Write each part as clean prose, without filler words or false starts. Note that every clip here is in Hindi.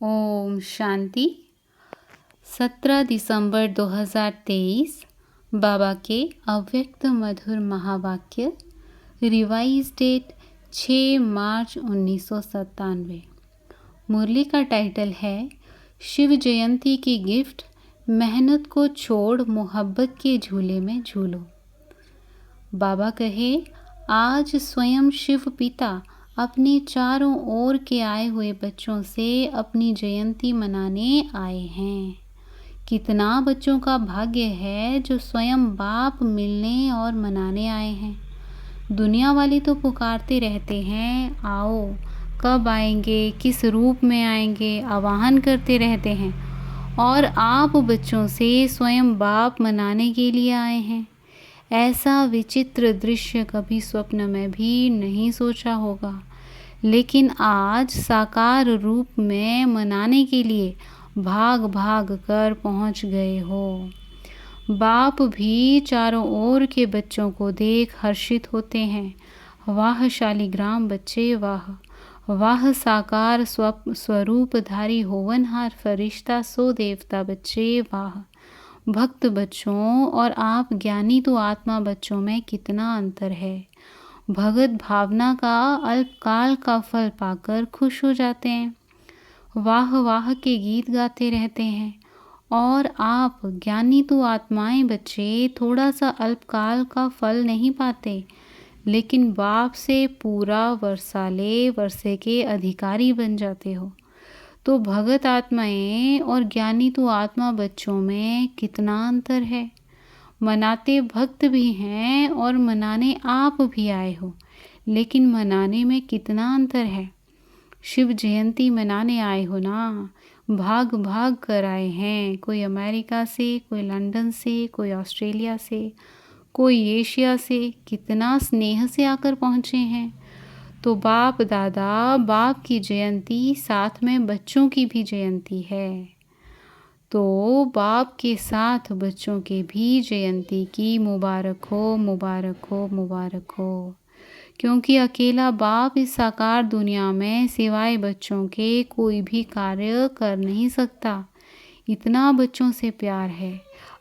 ओम शांति। 17 दिसंबर 2023 बाबा के अव्यक्त मधुर महावाक्य। रिवाइज डेट 6 मार्च 1997। मुरली का टाइटल है शिव जयंती की गिफ्ट, मेहनत को छोड़ मोहब्बत के झूले में झूलो। बाबा कहे, आज स्वयं शिव पिता अपने चारों ओर के आए हुए बच्चों से अपनी जयंती मनाने आए हैं। कितना बच्चों का भाग्य है जो स्वयं बाप मिलने और मनाने आए हैं। दुनिया वाले तो पुकारते रहते हैं, आओ, कब आएंगे, किस रूप में आएंगे, आवाहन करते रहते हैं, और आप बच्चों से स्वयं बाप मनाने के लिए आए हैं। ऐसा विचित्र दृश्य कभी स्वप्न में भी नहीं सोचा होगा, लेकिन आज साकार रूप में मनाने के लिए भाग भाग कर पहुंच गए हो। बाप भी चारों ओर के बच्चों को देख हर्षित होते हैं। वाह शालिग्राम बच्चे, वाह वाह साकार स्वरूपधारी होवनहार फरिश्ता सो देवता बच्चे, वाह भक्त बच्चों और आप ज्ञानी तो आत्मा बच्चों में कितना अंतर है। भगत भावना का अल्पकाल का फल पाकर खुश हो जाते हैं, वाह वाह के गीत गाते रहते हैं, और आप ज्ञानी तो आत्माएं बच्चे थोड़ा सा अल्पकाल का फल नहीं पाते, लेकिन बाप से पूरा वर्षाले वर्षे के अधिकारी बन जाते हो। तो भगत आत्माएं और ज्ञानी तो आत्मा बच्चों में कितना अंतर है। मनाते भक्त भी हैं और मनाने आप भी आए हो, लेकिन मनाने में कितना अंतर है। शिव जयंती मनाने आए हो ना, भाग भाग कर आए हैं। कोई अमेरिका से, कोई लंदन से, कोई ऑस्ट्रेलिया से, कोई एशिया से, कितना स्नेह से आकर पहुँचे हैं। तो बाप दादा बाप की जयंती साथ में बच्चों की भी जयंती है, तो बाप के साथ बच्चों के भी जयंती की मुबारक हो, मुबारक हो, मुबारक हो। क्योंकि अकेला बाप इस साकार दुनिया में सिवाय बच्चों के कोई भी कार्य कर नहीं सकता। इतना बच्चों से प्यार है,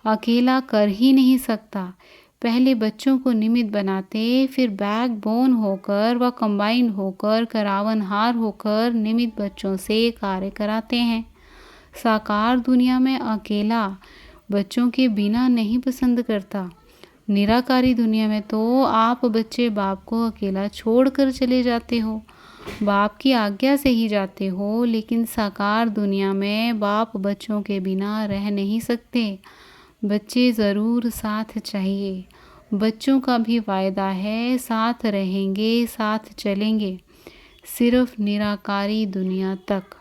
अकेला कर ही नहीं सकता। पहले बच्चों को निमित्त बनाते, फिर बैकबोन होकर व कंबाइन होकर करावनहार होकर निमित्त बच्चों से कार्य कराते हैं। साकार दुनिया में अकेला बच्चों के बिना नहीं पसंद करता। निराकारी दुनिया में तो आप बच्चे बाप को अकेला छोड़कर चले जाते हो, बाप की आज्ञा से ही जाते हो, लेकिन साकार दुनिया में बाप बच्चों के बिना रह नहीं सकते। बच्चे ज़रूर साथ चाहिए। बच्चों का भी वायदा है, साथ रहेंगे, साथ चलेंगे, सिर्फ निराकारी दुनिया तक।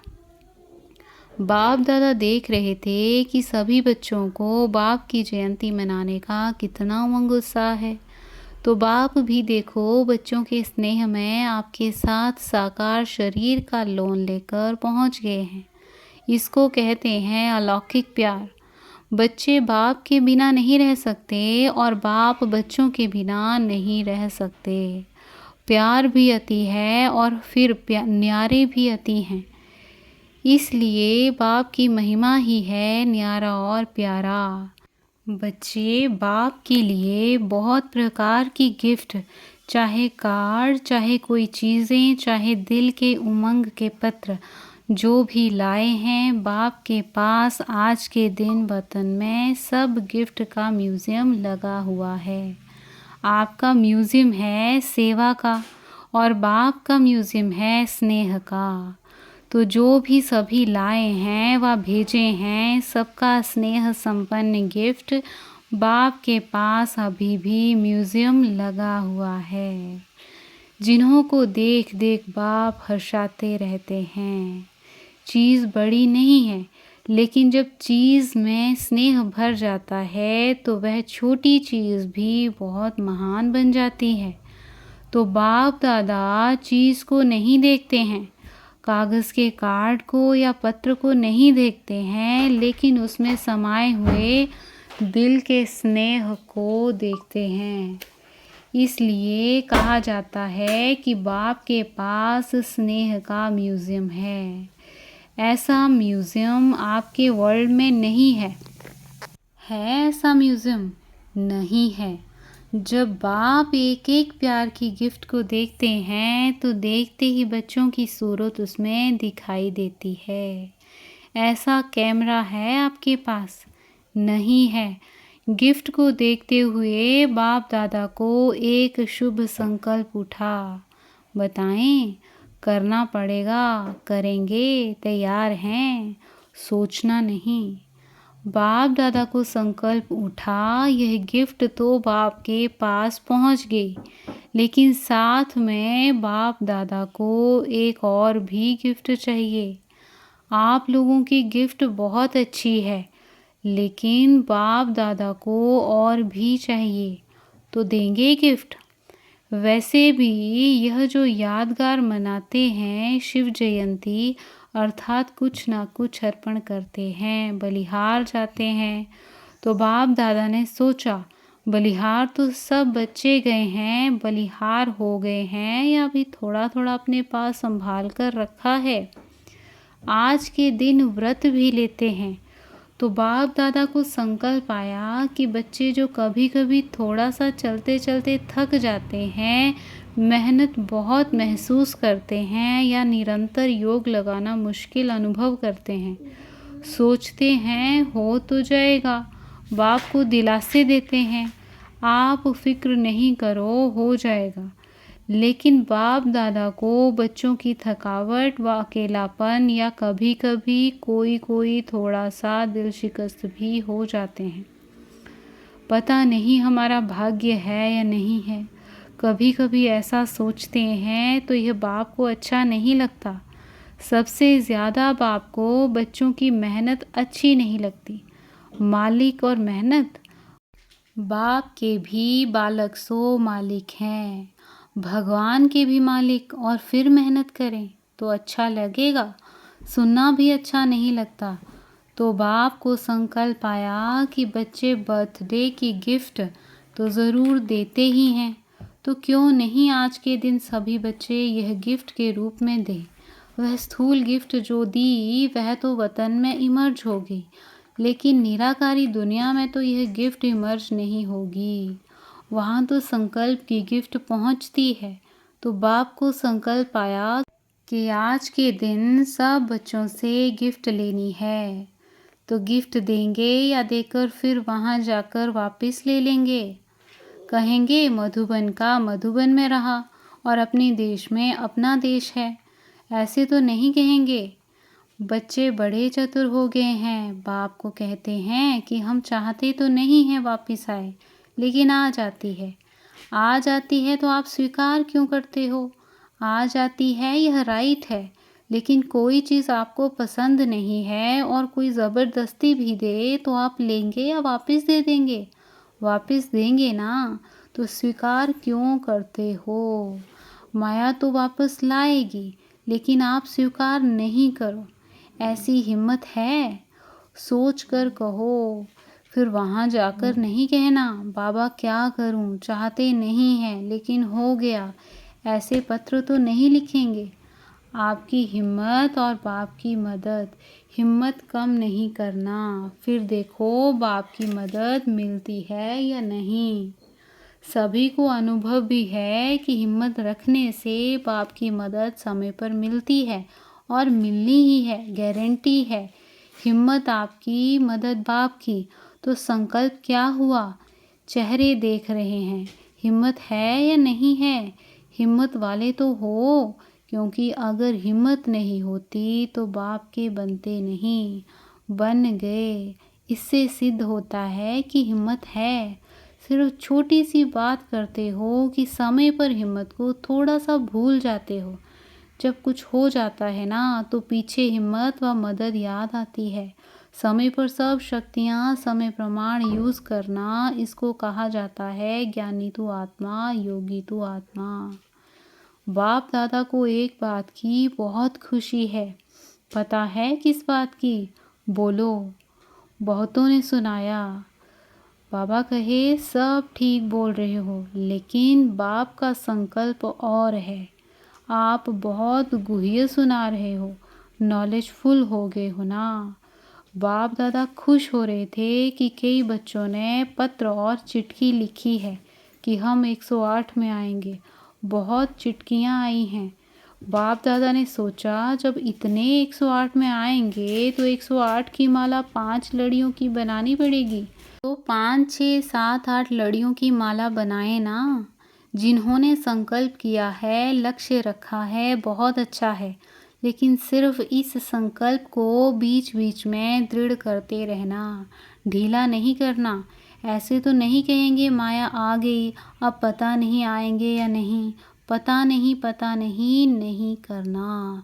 बाप दादा देख रहे थे कि सभी बच्चों को बाप की जयंती मनाने का कितना उमंग उत्साह है, तो बाप भी देखो बच्चों के स्नेह में आपके साथ साकार शरीर का लोन लेकर पहुंच गए हैं। इसको कहते हैं अलौकिक प्यार। बच्चे बाप के बिना नहीं रह सकते और बाप बच्चों के बिना नहीं रह सकते। प्यार भी अति है और फिर न्यारे भी अति हैं। इसलिए बाप की महिमा ही है न्यारा और प्यारा। बच्चे बाप के लिए बहुत प्रकार की गिफ्ट, चाहे कार्ड, चाहे कोई चीज़ें, चाहे दिल के उमंग के पत्र, जो भी लाए हैं बाप के पास आज के दिन वतन में सब गिफ्ट का म्यूज़ियम लगा हुआ है। आपका म्यूज़ियम है सेवा का और बाप का म्यूज़ियम है स्नेह का। तो जो भी सभी लाए हैं व भेजे हैं, सबका स्नेह संपन्न गिफ्ट बाप के पास अभी भी म्यूज़ियम लगा हुआ है, जिन्हों को देख देख बाप हर्षाते रहते हैं। चीज़ बड़ी नहीं है, लेकिन जब चीज़ में स्नेह भर जाता है तो वह छोटी चीज़ भी बहुत महान बन जाती है। तो बाप दादा चीज़ को नहीं देखते हैं, कागज़ के कार्ड को या पत्र को नहीं देखते हैं, लेकिन उसमें समाये हुए दिल के स्नेह को देखते हैं। इसलिए कहा जाता है कि बाप के पास स्नेह का म्यूज़ियम है। ऐसा म्यूज़ियम आपके वर्ल्ड में नहीं है। है ऐसा म्यूज़ियम? नहीं है। जब बाप एक एक प्यार की गिफ्ट को देखते हैं तो देखते ही बच्चों की सूरत उसमें दिखाई देती है। ऐसा कैमरा है आपके पास? नहीं है। गिफ्ट को देखते हुए बाप दादा को एक शुभ संकल्प उठा। बताएं, करना पड़ेगा, करेंगे, तैयार हैं, सोचना नहीं। बाप दादा को संकल्प उठा, यह गिफ्ट तो बाप के पास पहुंच गई, लेकिन साथ में बाप दादा को एक और भी गिफ्ट चाहिए। आप लोगों की गिफ्ट बहुत अच्छी है, लेकिन बाप दादा को और भी चाहिए, तो देंगे गिफ्ट? वैसे भी यह जो यादगार मनाते हैं शिव जयंती, अर्थात कुछ ना कुछ अर्पण करते हैं, बलिहार जाते हैं, तो बाप दादा ने सोचा बलिहार तो सब बच्चे गए हैं, बलिहार हो गए हैं या अभी थोड़ा थोड़ा अपने पास संभाल कर रखा है, आज के दिन व्रत भी लेते हैं। तो बाप दादा को संकल्प आया कि बच्चे जो कभी कभी थोड़ा सा चलते चलते थक जाते हैं, मेहनत बहुत महसूस करते हैं या निरंतर योग लगाना मुश्किल अनुभव करते हैं, सोचते हैं हो तो जाएगा, बाप को दिलासे देते हैं, आप फिक्र नहीं करो, हो जाएगा। लेकिन बाप दादा को बच्चों की थकावट व अकेलापन या कभी कभी कोई थोड़ा सा दिल शिकस्त भी हो जाते हैं। पता नहीं हमारा भाग्य है या नहीं है। कभी कभी ऐसा सोचते हैं तो यह बाप को अच्छा नहीं लगता। सबसे ज़्यादा बाप को बच्चों की मेहनत अच्छी नहीं लगती। मालिक और मेहनत, बाप के भी बालक सो मालिक हैं, भगवान के भी मालिक, और फिर मेहनत करें तो अच्छा लगेगा? सुनना भी अच्छा नहीं लगता। तो बाप को संकल्प आया कि बच्चे बर्थडे की गिफ्ट तो ज़रूर देते ही हैं, तो क्यों नहीं आज के दिन सभी बच्चे यह गिफ्ट के रूप में दें। वह स्थूल गिफ्ट जो दी वह तो वतन में इमर्ज हो गई, लेकिन निराकारी दुनिया में तो यह गिफ्ट इमर्ज नहीं होगी, वहाँ तो संकल्प की गिफ्ट पहुँचती है। तो बाप को संकल्प आया कि आज के दिन सब बच्चों से गिफ्ट लेनी है, तो गिफ्ट देंगे या देकर फिर वहाँ जाकर वापस ले लेंगे? कहेंगे मधुबन का मधुबन में रहा और अपने देश में अपना देश है, ऐसे तो नहीं कहेंगे। बच्चे बड़े चतुर हो गए हैं, बाप को कहते हैं कि हम चाहते तो नहीं हैं वापस आए, लेकिन आ जाती है। आ जाती है तो आप स्वीकार क्यों करते हो? आ जाती है, यह राइट है, लेकिन कोई चीज़ आपको पसंद नहीं है और कोई ज़बरदस्ती भी दे तो आप लेंगे या वापस दे देंगे? वापस देंगे ना, तो स्वीकार क्यों करते हो? माया तो वापस लाएगी, लेकिन आप स्वीकार नहीं करो। ऐसी हिम्मत है? सोच कर कहो, फिर वहाँ जाकर नहीं कहना बाबा क्या करूँ, चाहते नहीं हैं लेकिन हो गया। ऐसे पत्र तो नहीं लिखेंगे। आपकी हिम्मत और बाप की मदद, हिम्मत कम नहीं करना, फिर देखो बाप की मदद मिलती है या नहीं। सभी को अनुभव भी है कि हिम्मत रखने से बाप की मदद समय पर मिलती है और मिलनी ही है, गारंटी है। हिम्मत आपकी, मदद बाप की, तो संकल्प क्या हुआ? चेहरे देख रहे हैं, हिम्मत है या नहीं है? हिम्मत वाले तो हो, क्योंकि अगर हिम्मत नहीं होती तो बाप के बनते नहीं, बन गए। इससे सिद्ध होता है कि हिम्मत है। सिर्फ छोटी सी बात करते हो कि समय पर हिम्मत को थोड़ा सा भूल जाते हो। जब कुछ हो जाता है ना तो पीछे हिम्मत व मदद याद आती है। समय पर सब शक्तियाँ समय प्रमाण यूज़ करना, इसको कहा जाता है ज्ञानी तू आत्मा, योगी तू आत्मा। बाप दादा को एक बात की बहुत खुशी है। पता है किस बात की? बोलो। बहुतों ने सुनाया। बाबा कहे सब ठीक बोल रहे हो, लेकिन बाप का संकल्प और है। आप बहुत गुह्य सुना रहे हो। नॉलेजफुल हो गए हो ना। बाप दादा खुश हो रहे थे कि कई बच्चों ने पत्र और चिट्ठी लिखी है कि हम 108 में आएंगे। बहुत चिट्ठियाँ आई हैं। बाप दादा ने सोचा जब इतने 108 में आएंगे तो 108 की माला 5 लड़ियों की बनानी पड़ेगी। तो 5, 6, 7, 8 लड़ियों की माला बनाए ना। जिन्होंने संकल्प किया है, लक्ष्य रखा है, बहुत अच्छा है, लेकिन सिर्फ इस संकल्प को बीच बीच में दृढ़ करते रहना, ढीला नहीं करना। ऐसे तो नहीं कहेंगे माया आ गई, अब पता नहीं आएंगे या नहीं। पता नहीं नहीं करना।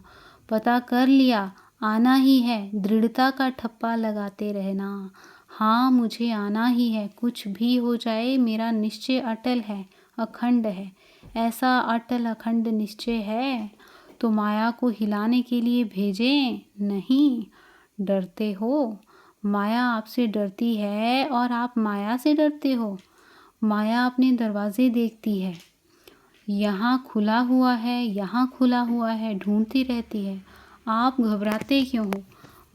पता कर लिया, आना ही है, दृढ़ता का ठप्पा लगाते रहना। हाँ, मुझे आना ही है, कुछ भी हो जाए मेरा निश्चय अटल है, अखंड है। ऐसा अटल अखंड निश्चय है तो माया को हिलाने के लिए भेजें नहीं। डरते हो, माया आपसे डरती है और आप माया से डरते हो। माया अपने दरवाजे देखती है, यहाँ खुला हुआ है, यहाँ खुला हुआ है, ढूंढती रहती है। आप घबराते क्यों हो?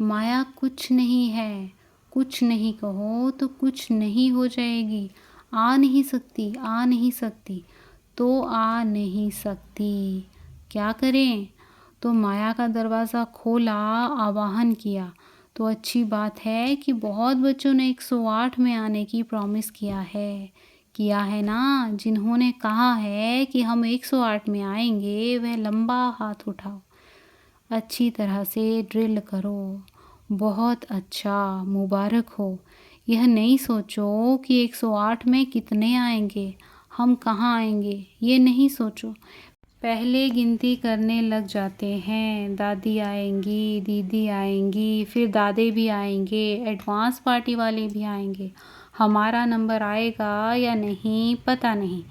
माया कुछ नहीं है, कुछ नहीं कहो तो कुछ नहीं हो जाएगी। आ नहीं सकती, आ नहीं सकती तो आ नहीं सकती। क्या करें? तो माया का दरवाज़ा खोला, आवाहन किया। तो अच्छी बात है कि बहुत बच्चों ने 108 में आने की प्रॉमिस किया है ना। जिन्होंने कहा है कि हम 108 में आएंगे वह लंबा हाथ उठाओ। अच्छी तरह से ड्रिल करो। बहुत अच्छा, मुबारक हो। यह नहीं सोचो कि 108 में कितने आएंगे, हम कहाँ आएंगे, ये नहीं सोचो। पहले गिनती करने लग जाते हैं, दादी आएंगी, दीदी आएंगी, फिर दादे भी आएंगे, एडवांस पार्टी वाले भी आएंगे। हमारा नंबर आएगा या नहीं पता नहीं।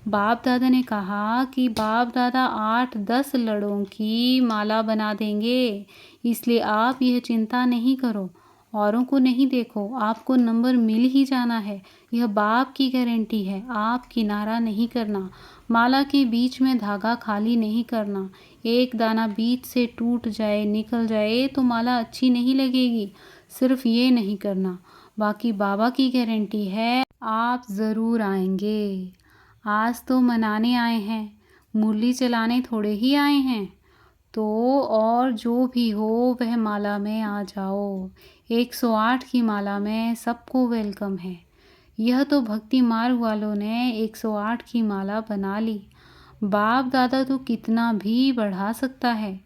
बाप दादा ने कहा कि बाप दादा 8-10 लड़ों की माला बना देंगे, इसलिए आप यह चिंता नहीं करो, औरों को नहीं देखो, आपको नंबर मिल ही जाना है। यह बाप की गारंटी है। आप किनारा नहीं करना, माला के बीच में धागा खाली नहीं करना। एक दाना बीच से टूट जाए, निकल जाए तो माला अच्छी नहीं लगेगी। सिर्फ ये नहीं करना, बाकी बाबा की गारंटी है, आप ज़रूर आएंगे। आज तो मनाने आए हैं, मुरली चलाने थोड़े ही आए हैं। तो और जो भी हो वह माला में आ जाओ। 108 की माला में सबको वेलकम है। यह तो भक्ति मार्ग वालों ने 108 की माला बना ली। बाप दादा तो कितना भी बढ़ा सकता है,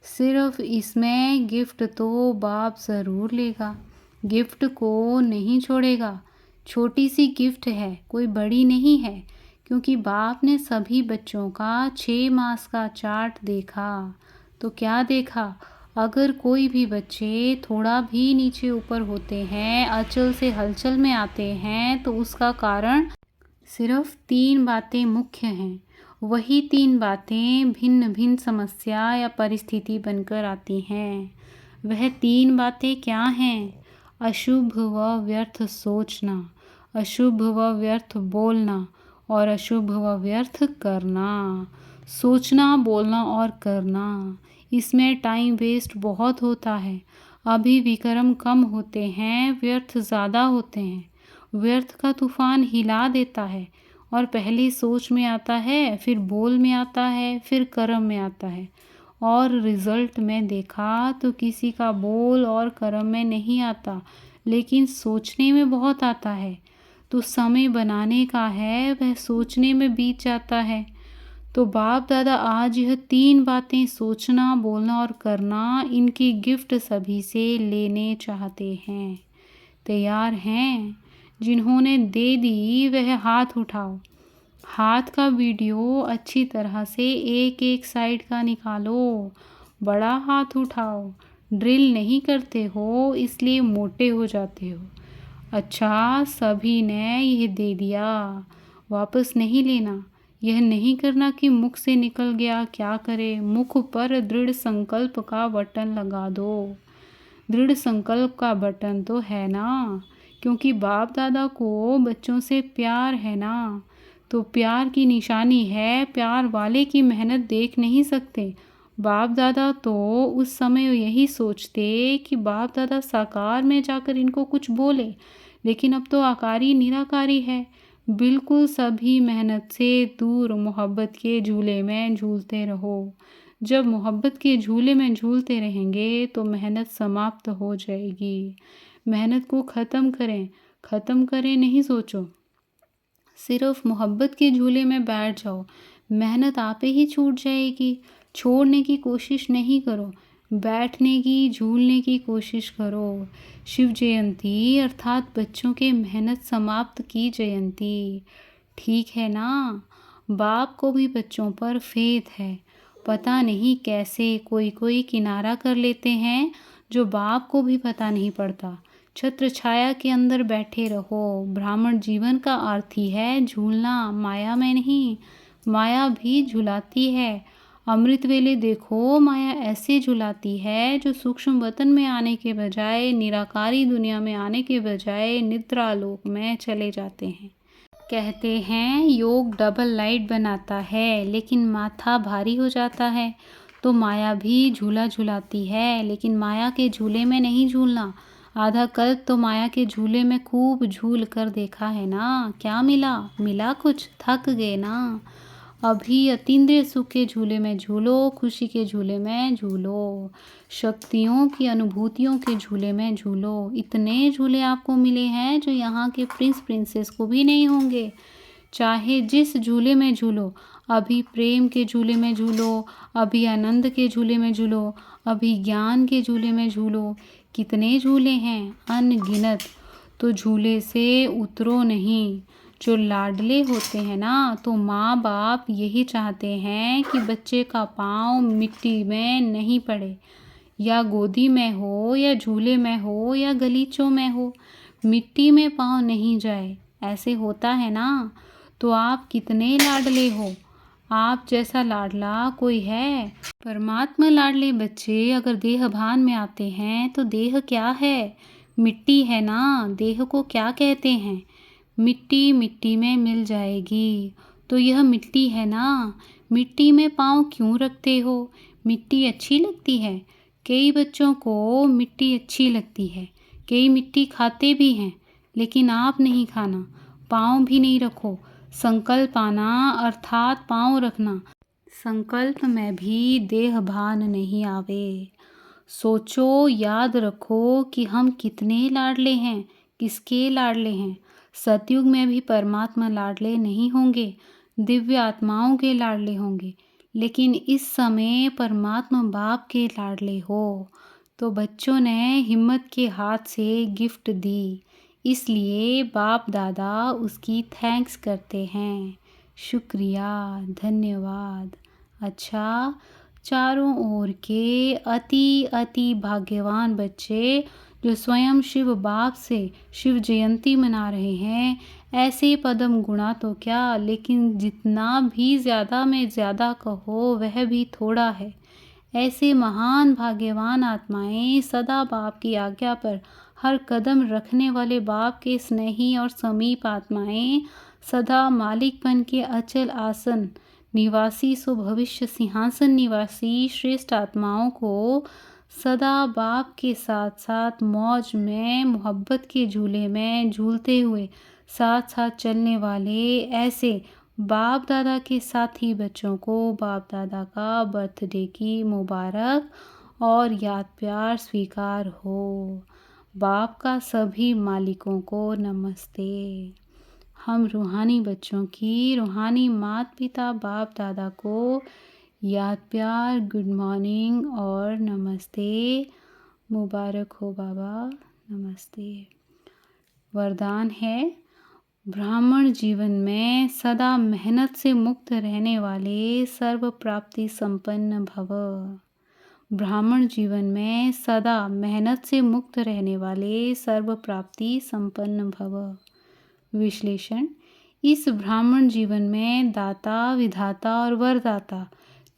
सिर्फ इसमें गिफ्ट तो बाप ज़रूर लेगा, गिफ्ट को नहीं छोड़ेगा। छोटी सी गिफ्ट है, कोई बड़ी नहीं है, क्योंकि बाप ने सभी बच्चों का 6 मास का चार्ट देखा। तो क्या देखा? अगर कोई भी बच्चे थोड़ा भी नीचे ऊपर होते हैं, अचल से हलचल में आते हैं, तो उसका कारण सिर्फ 3 बातें मुख्य हैं। वही 3 बातें भिन्न भिन्न समस्या या परिस्थिति बनकर आती हैं। वह 3 बातें क्या हैं? अशुभ व व्यर्थ सोचना, अशुभ व व्यर्थ बोलना और अशुभ व व्यर्थ करना। सोचना, बोलना और करना, इसमें टाइम वेस्ट बहुत होता है। अभी विक्रम कम होते हैं, व्यर्थ ज़्यादा होते हैं। व्यर्थ का तूफान हिला देता है और पहले सोच में आता है, फिर बोल में आता है, फिर कर्म में आता है। और रिज़ल्ट में देखा तो किसी का बोल और कर्म में नहीं आता, लेकिन सोचने में बहुत आता है। तो समय बनाने का है, वह सोचने में बीत जाता है। तो बाप दादा आज यह 3 बातें सोचना, बोलना और करना, इनकी गिफ्ट सभी से लेने चाहते हैं। तैयार हैं? जिन्होंने दे दी वह हाथ उठाओ। हाथ का वीडियो अच्छी तरह से एक एक साइड का निकालो। बड़ा हाथ उठाओ। ड्रिल नहीं करते हो इसलिए मोटे हो जाते हो। अच्छा, सभी ने यह दे दिया, वापस नहीं लेना। यह नहीं करना कि मुख से निकल गया, क्या करे। मुख पर दृढ़ संकल्प का बटन लगा दो। दृढ़ संकल्प का बटन तो है ना, क्योंकि बाप दादा को बच्चों से प्यार है ना। तो प्यार की निशानी है, प्यार वाले की मेहनत देख नहीं सकते, बाप दादा तो उस समय यही सोचते कि बाप दादा साकार में जाकर इनको कुछ बोले, लेकिन अब तो आकारी निराकारी है। बिल्कुल सभी मेहनत से दूर मोहब्बत के झूले में झूलते रहो। जब मोहब्बत के झूले में झूलते रहेंगे तो मेहनत समाप्त हो जाएगी। मेहनत को ख़त्म करें नहीं सोचो, सिर्फ मोहब्बत के झूले में बैठ जाओ। मेहनत आपे ही छूट जाएगी। छोड़ने की कोशिश नहीं करो, बैठने की, झूलने की कोशिश करो। शिव जयंती अर्थात बच्चों के मेहनत समाप्त की जयंती। ठीक है ना? बाप को भी बच्चों पर फेथ है। पता नहीं कैसे कोई किनारा कर लेते हैं जो बाप को भी पता नहीं पड़ता। छत्र छाया के अंदर बैठे रहो। ब्राह्मण जीवन का अर्थ ही है झूलना, माया में नहीं। माया भी झुलाती है। अमृत वेले देखो, माया ऐसे झुलाती है जो सूक्ष्म वतन में आने के बजाय, निराकारी दुनिया में आने के बजाय निद्रा लोक में चले जाते हैं। कहते हैं योग डबल लाइट बनाता है, लेकिन माथा भारी हो जाता है। तो माया भी झूला झुलाती है, लेकिन माया के झूले में नहीं झूलना। आधा कल्प तो माया के झूले में खूब झूल कर देखा है ना। क्या मिला कुछ? थक गए ना। अभी अतीन्द्रिय सुख के झूले में झूलो, खुशी के झूले में झूलो, शक्तियों की अनुभूतियों के झूले में झूलो। इतने झूले आपको मिले हैं जो यहाँ के प्रिंस प्रिंसेस को भी नहीं होंगे। चाहे जिस झूले में झूलो, अभी प्रेम के झूले में झूलो, अभी आनंद के झूले में झूलो, अभी ज्ञान के झूले में झूलो। कितने झूले हैं, अनगिनत। तो झूले से उतरो नहीं। जो लाडले होते हैं ना, तो माँ बाप यही चाहते हैं कि बच्चे का पाँव मिट्टी में नहीं पड़े, या गोदी में हो, या झूले में हो, या गलीचों में हो, मिट्टी में पाँव नहीं जाए। ऐसे होता है ना। तो आप कितने लाडले हो। आप जैसा लाडला कोई है? परमात्मा लाडले बच्चे अगर देह भान में आते हैं तो देह क्या है? मिट्टी है ना। देह को क्या कहते हैं? मिट्टी मिट्टी में मिल जाएगी। तो यह मिट्टी है ना। मिट्टी में पाँव क्यों रखते हो? मिट्टी अच्छी लगती है। कई बच्चों को मिट्टी अच्छी लगती है, कई मिट्टी खाते भी हैं, लेकिन आप नहीं खाना। पाँव भी नहीं रखो। संकल्प आना अर्थात पाँव रखना। संकल्प में भी देह भान नहीं आवे। सोचो, याद रखो कि हम कितने लाडले हैं, किसके लाडले हैं। सतयुग में भी परमात्मा लाडले नहीं होंगे, दिव्य आत्माओं के लाडले होंगे, लेकिन इस समय परमात्मा बाप के लाडले हो। तो बच्चों ने हिम्मत के हाथ से गिफ्ट दी, इसलिए बाप दादा उसकी थैंक्स करते हैं। शुक्रिया, धन्यवाद। अच्छा, चारों ओर के अति अति भाग्यवान बच्चे जो स्वयं शिव बाप से शिव जयंती मना रहे हैं, ऐसे पदम गुणा तो क्या, लेकिन जितना भी ज़्यादा में ज़्यादा कहो वह भी थोड़ा है। ऐसे महान भाग्यवान आत्माएं सदा बाप की आज्ञा पर हर कदम रखने वाले बाप के स्नेही और समीप आत्माएं, सदा मालिकपन के अचल आसन निवासी सो भविष्य सिंहासन निवासी श्रेष्ठ आत्माओं को सदा बाप के साथ साथ मौज में, मोहब्बत के झूले में झूलते हुए साथ साथ चलने वाले ऐसे बाप दादा के साथी बच्चों को बाप दादा का बर्थडे की मुबारक और याद प्यार स्वीकार हो। बाप का सभी मालिकों को नमस्ते। हम रूहानी बच्चों की रूहानी माता पिता बाप दादा को याद प्यार, गुड मॉर्निंग और नमस्ते। मुबारक हो बाबा, नमस्ते। वरदान है, ब्राह्मण जीवन में सदा मेहनत से मुक्त रहने वाले सर्व प्राप्ति संपन्न भव। ब्राह्मण जीवन में सदा मेहनत से मुक्त रहने वाले सर्व प्राप्ति संपन्न भव। विश्लेषण, इस ब्राह्मण जीवन में दाता, विधाता और वरदाता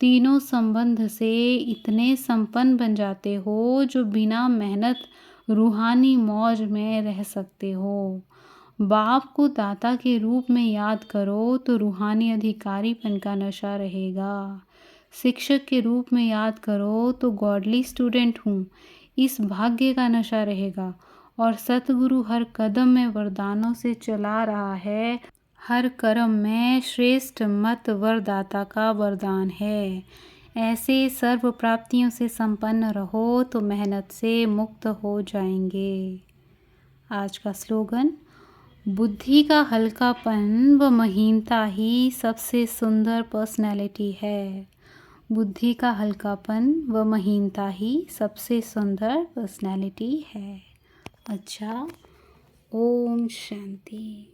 तीनों संबंध से इतने संपन्न बन जाते हो जो बिना मेहनत रूहानी मौज में रह सकते हो। बाप को दाता के रूप में याद करो तो रूहानी अधिकारीपन का नशा रहेगा। शिक्षक के रूप में याद करो तो गॉडली स्टूडेंट हूँ, इस भाग्य का नशा रहेगा। और सतगुरु हर कदम में वरदानों से चला रहा है, हर कर्म में श्रेष्ठ मत वरदाता का वरदान है। ऐसे सर्व प्राप्तियों से संपन्न रहो तो मेहनत से मुक्त हो जाएंगे। आज का स्लोगन, बुद्धि का हल्कापन व महीनता ही सबसे सुंदर पर्सनैलिटी है। बुद्धि का हल्कापन व महीनता ही सबसे सुंदर पर्सनैलिटी है। अच्छा, ओम शांति।